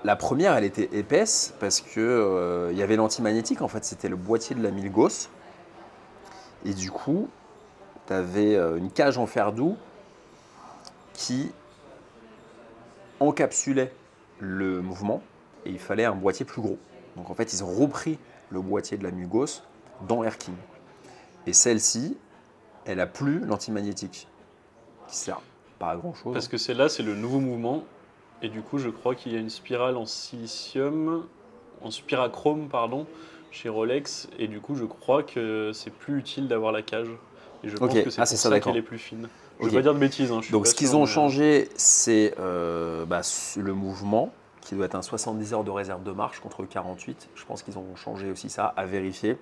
La première, elle était épaisse parce que y avait l'antimagnétique. En fait, c'était le boîtier de la Milgauss. Et du coup, tu avais une cage en fer doux qui encapsulait le mouvement et il fallait un boîtier plus gros. Donc en fait, ils ont repris le boîtier de la Milgauss dans Air King. Et celle-ci, elle a plus l'antimagnétique qui sert pas à grand chose. Parce que celle-là, c'est le nouveau mouvement. Et du coup, je crois qu'il y a une spirale en silicium, en spirachrome, pardon, chez Rolex. Et du coup, je crois que c'est plus utile d'avoir la cage. Et je pense que c'est pour ça qu'elle est plus fine. Je ne veux pas dire de bêtises. Hein, je suis Donc pas ce qu'ils sûr, ont mais, changé, c'est le mouvement, qui doit être un 70 heures de réserve de marche contre 48. Je pense qu'ils ont changé aussi ça, à vérifier.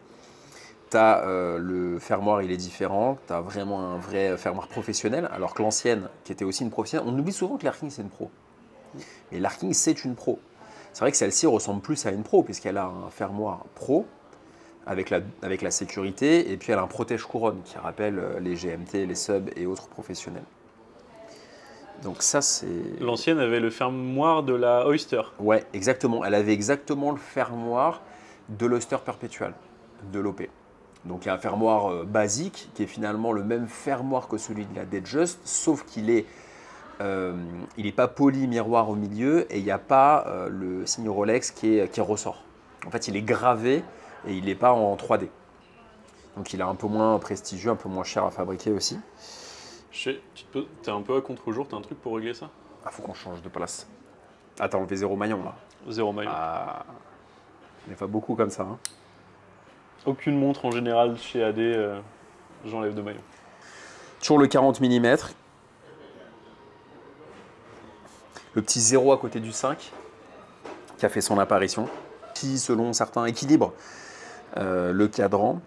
Tu as le fermoir, il est différent. Tu as vraiment un vrai fermoir professionnel, alors que l'ancienne, qui était aussi une professionnelle, on oublie souvent que l'Air King, c'est une pro. Mais l'Air King, c'est une pro. C'est vrai que celle-ci ressemble plus à une pro, puisqu'elle a un fermoir pro, avec la sécurité, et puis elle a un protège-couronne qui rappelle les GMT, les subs et autres professionnels. Donc ça, c'est... L'ancienne avait le fermoir de la Oyster. Ouais, exactement. Elle avait exactement le fermoir de l'Oyster Perpetual, de l'OP. Donc il y a un fermoir basique, qui est finalement le même fermoir que celui de la Datejust, sauf qu'il est... il n'est pas poli miroir au milieu, et il n'y a pas le signe Rolex qui ressort. En fait, il est gravé, et il n'est pas en 3D. Donc il est un peu moins prestigieux, un peu moins cher à fabriquer aussi. T'es un peu à contre-jour, t'as un truc pour régler ça? Ah, faut qu'on change de place. Ah, t'as enlevé 0 maillon là. 0 maillon. Ah, il n'y a pas beaucoup comme ça. Hein. Aucune montre en général chez AD, j'enlève 2 maillons. Toujours le 40 mm. Le petit 0 à côté du 5 qui a fait son apparition. Qui, selon certains, équilibre le cadran.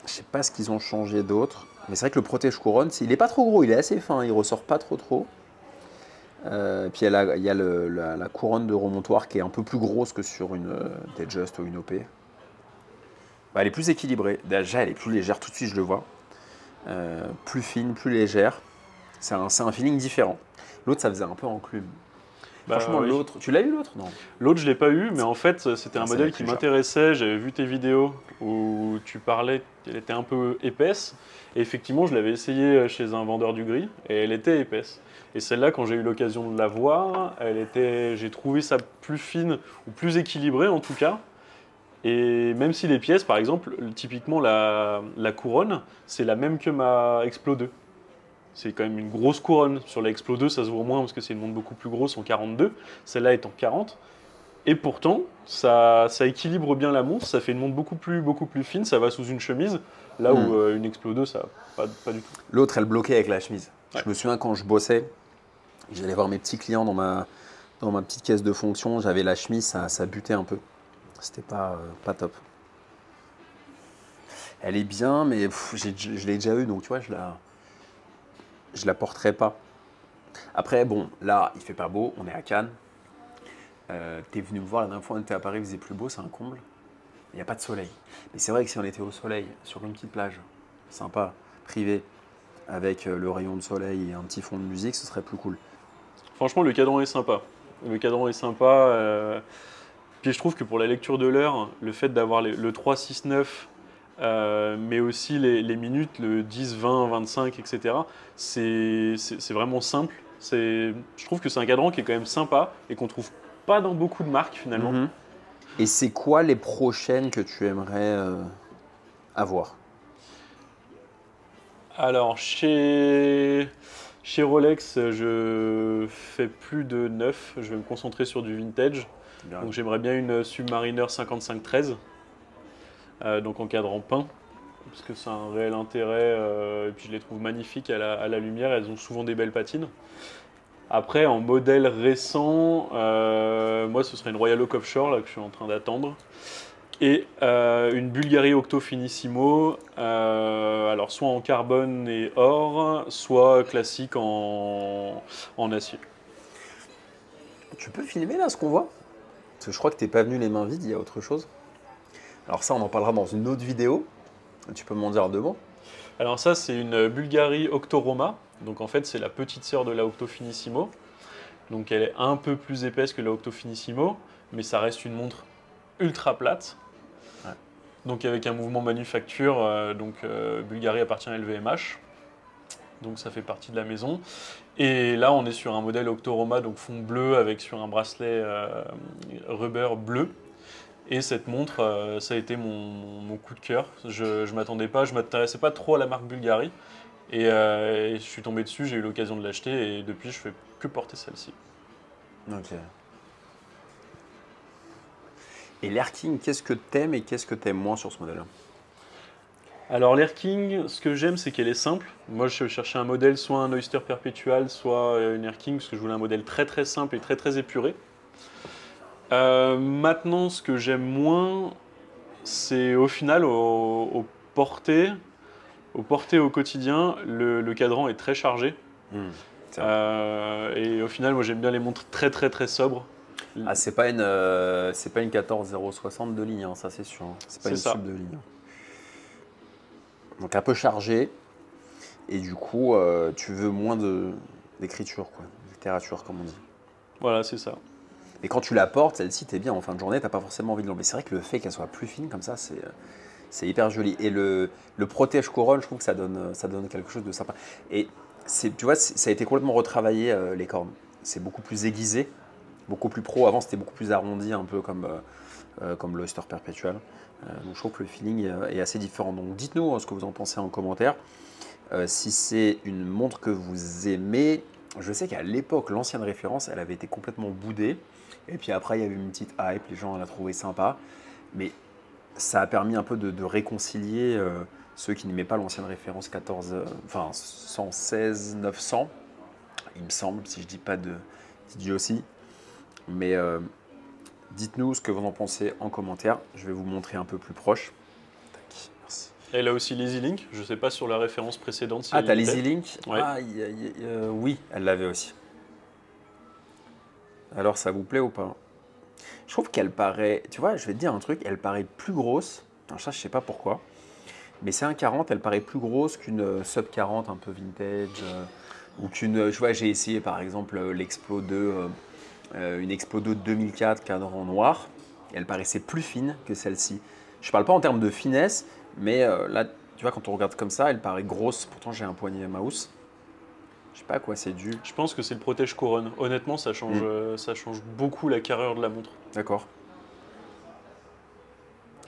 Je sais pas ce qu'ils ont changé d'autre. Mais c'est vrai que le protège-couronne, il n'est pas trop gros, il est assez fin, il ressort pas trop. Puis il y a la couronne de remontoir qui est un peu plus grosse que sur une Datejust ou une OP. Bah, elle est plus équilibrée. Déjà, elle est plus légère, tout de suite je le vois. Plus fine, plus légère. C'est un feeling différent. L'autre, ça faisait un peu enclume. Bah, Franchement, oui. l'autre, tu l'as eu l'autre? Non. L'autre, je l'ai pas eu, mais en fait, c'était un Ça modèle va qui plus cher. m'intéressait. J'avais vu tes vidéos où tu parlais qu'elle était un peu épaisse. Et effectivement, je l'avais essayé chez un vendeur du gris et elle était épaisse. Et celle-là, quand j'ai eu l'occasion de la voir, j'ai trouvé ça plus fine ou plus équilibrée en tout cas. Et même si les pièces, par exemple, typiquement la couronne, c'est la même que ma Explo 2. C'est quand même une grosse couronne. Sur la Explo 2, ça se voit moins parce que c'est une montre beaucoup plus grosse en 42. Celle-là est en 40. Et pourtant, ça équilibre bien la montre. Ça fait une montre beaucoup plus fine. Ça va sous une chemise. Là où une Explo 2, ça pas du tout. L'autre, elle bloquait avec la chemise. Ouais. Je me souviens quand je bossais, j'allais voir mes petits clients dans ma petite caisse de fonction, j'avais la chemise, ça butait un peu. C'était pas top. Elle est bien, mais je l'ai déjà eu, donc tu vois, je la porterai pas. Après, bon, là, il fait pas beau, on est à Cannes. T'es venu me voir la dernière fois, on était à Paris, il faisait plus beau, c'est un comble. Il n'y a pas de soleil. Mais c'est vrai que si on était au soleil, sur une petite plage, sympa, privée, avec le rayon de soleil et un petit fond de musique, ce serait plus cool. Franchement, le cadran est sympa. Le cadran est sympa. Puis je trouve que pour la lecture de l'heure, le fait d'avoir le 3-6-9, mais aussi les minutes, le 10, 20, 25, etc., c'est vraiment simple. Je trouve que c'est un cadran qui est quand même sympa et qu'on trouve pas dans beaucoup de marques finalement. Mhm. Et c'est quoi les prochaines que tu aimerais avoir? Alors, chez Rolex, je fais plus de neuf. Je vais me concentrer sur du vintage. Donc j'aimerais bien une Submariner 5513, donc en cadran peint, parce que c'est un réel intérêt, et puis je les trouve magnifiques à la lumière, elles ont souvent des belles patines. Après, en modèle récent, moi ce serait une Royal Oak Offshore là, que je suis en train d'attendre, et une Bulgari Octo Finissimo, alors soit en carbone et or, soit classique en acier. Tu peux filmer là ce qu'on voit? Parce que je crois que t'es pas venu les mains vides, il y a autre chose. Alors ça, on en parlera dans une autre vidéo. Tu peux m'en dire deux mots? Alors ça, c'est une Bulgari Octoroma. Donc en fait, c'est la petite sœur de la Octo Finissimo. Donc elle est un peu plus épaisse que la Octo Finissimo, mais ça reste une montre ultra plate. Ouais. Donc avec un mouvement manufacture, Bulgari appartient à LVMH. Donc ça fait partie de la maison. Et là, on est sur un modèle Octoroma, donc fond bleu, avec sur un bracelet rubber bleu. Et cette montre, ça a été mon coup de cœur. Je m'attendais pas, je m'intéressais pas trop à la marque Bulgari. Et je suis tombé dessus, j'ai eu l'occasion de l'acheter, et depuis, je fais que porter celle-ci. Ok. Et l'Air King, qu'est-ce que t'aimes et qu'est-ce que t'aimes moins sur ce modèle-là? Alors l'Air King, ce que j'aime, c'est qu'elle est simple. Moi, je cherchais un modèle, soit un Oyster Perpetual, soit une Air King, parce que je voulais un modèle très très simple et très très épuré. Maintenant, ce que j'aime moins, c'est au final, au porté au quotidien, le cadran est très chargé. C'est vrai. Et au final, moi, j'aime bien les montres très très très sobres. Ah, c'est pas une 14060 de ligne, hein, ça c'est sûr, hein. C'est pas C'est une ça. sub de ligne. Donc un peu chargé, et du coup, tu veux moins d'écriture, quoi, de littérature, comme on dit. Voilà, c'est ça. Et quand tu la portes, celle-ci, t'es bien en fin de journée, t'as pas forcément envie de l'enlever. C'est vrai que le fait qu'elle soit plus fine comme ça, c'est hyper joli. Et le protège couronne, je trouve que ça donne quelque chose de sympa. Et tu vois, ça a été complètement retravaillé, les cornes. C'est beaucoup plus aiguisé, beaucoup plus pro. Avant, c'était beaucoup plus arrondi, un peu comme l'Oyster Perpetual. Donc je trouve que le feeling est assez différent. Donc dites-nous ce que vous en pensez en commentaire. Si c'est une montre que vous aimez, je sais qu'à l'époque, l'ancienne référence, elle avait été complètement boudée. Et puis après, il y a eu une petite hype, les gens l'ont trouvé sympa. Mais ça a permis un peu de réconcilier ceux qui n'aimaient pas l'ancienne référence 116 900, il me semble, si je ne dis pas d'idiotie. Mais dites-nous ce que vous en pensez en commentaire. Je vais vous montrer un peu plus proche. Tac, merci. Elle a aussi l'EasyLink. Je ne sais pas sur la référence précédente si Ah, elle t'as l'était. l'EasyLink? Ouais. Ah, oui, elle l'avait aussi. Alors, ça vous plaît ou pas? Je trouve qu'elle paraît, tu vois, je vais te dire un truc, elle paraît plus grosse. Alors ça, je sais pas pourquoi. Mais c'est un 40, elle paraît plus grosse qu'une sub 40 un peu vintage. Ou qu'une, je vois, j'ai essayé par exemple l'Explo 2, une Explo 2 de 2004 cadran noir. Et elle paraissait plus fine que celle-ci. Je parle pas en termes de finesse, mais là, tu vois, quand on regarde comme ça, elle paraît grosse. Pourtant, j'ai un poignet mouse. Je sais pas à quoi c'est dû. Je pense que c'est le protège couronne. Honnêtement, ça change beaucoup la carrure de la montre. D'accord.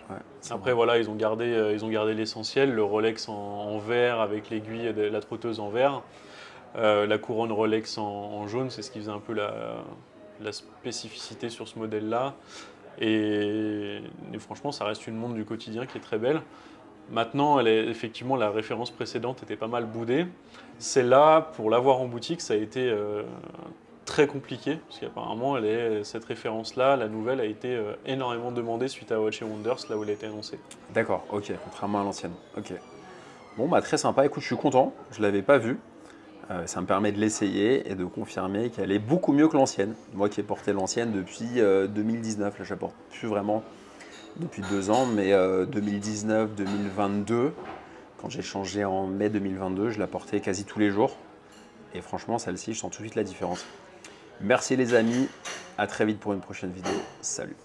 Ouais, Après, voilà, ils ont gardé l'essentiel, le Rolex en verre avec l'aiguille de la trotteuse en verre. La couronne Rolex en jaune, c'est ce qui faisait un peu la spécificité sur ce modèle-là. Et franchement, ça reste une montre du quotidien qui est très belle. Maintenant, effectivement, la référence précédente était pas mal boudée. Celle-là, pour l'avoir en boutique, ça a été très compliqué, parce qu'apparemment, cette référence-là, la nouvelle, a été énormément demandée suite à Watches & Wonders, là où elle a été annoncée. D'accord, ok, contrairement à l'ancienne. Ok. Bon, bah très sympa. Écoute, je suis content. Je l'avais pas vue. Ça me permet de l'essayer et de confirmer qu'elle est beaucoup mieux que l'ancienne. Moi qui ai porté l'ancienne depuis 2019. Là, je la porte plus vraiment depuis 2 ans, mais 2019-2022, quand j'ai changé en mai 2022, je la portais quasi tous les jours. Et franchement, celle-ci, je sens tout de suite la différence. Merci les amis. À très vite pour une prochaine vidéo. Salut.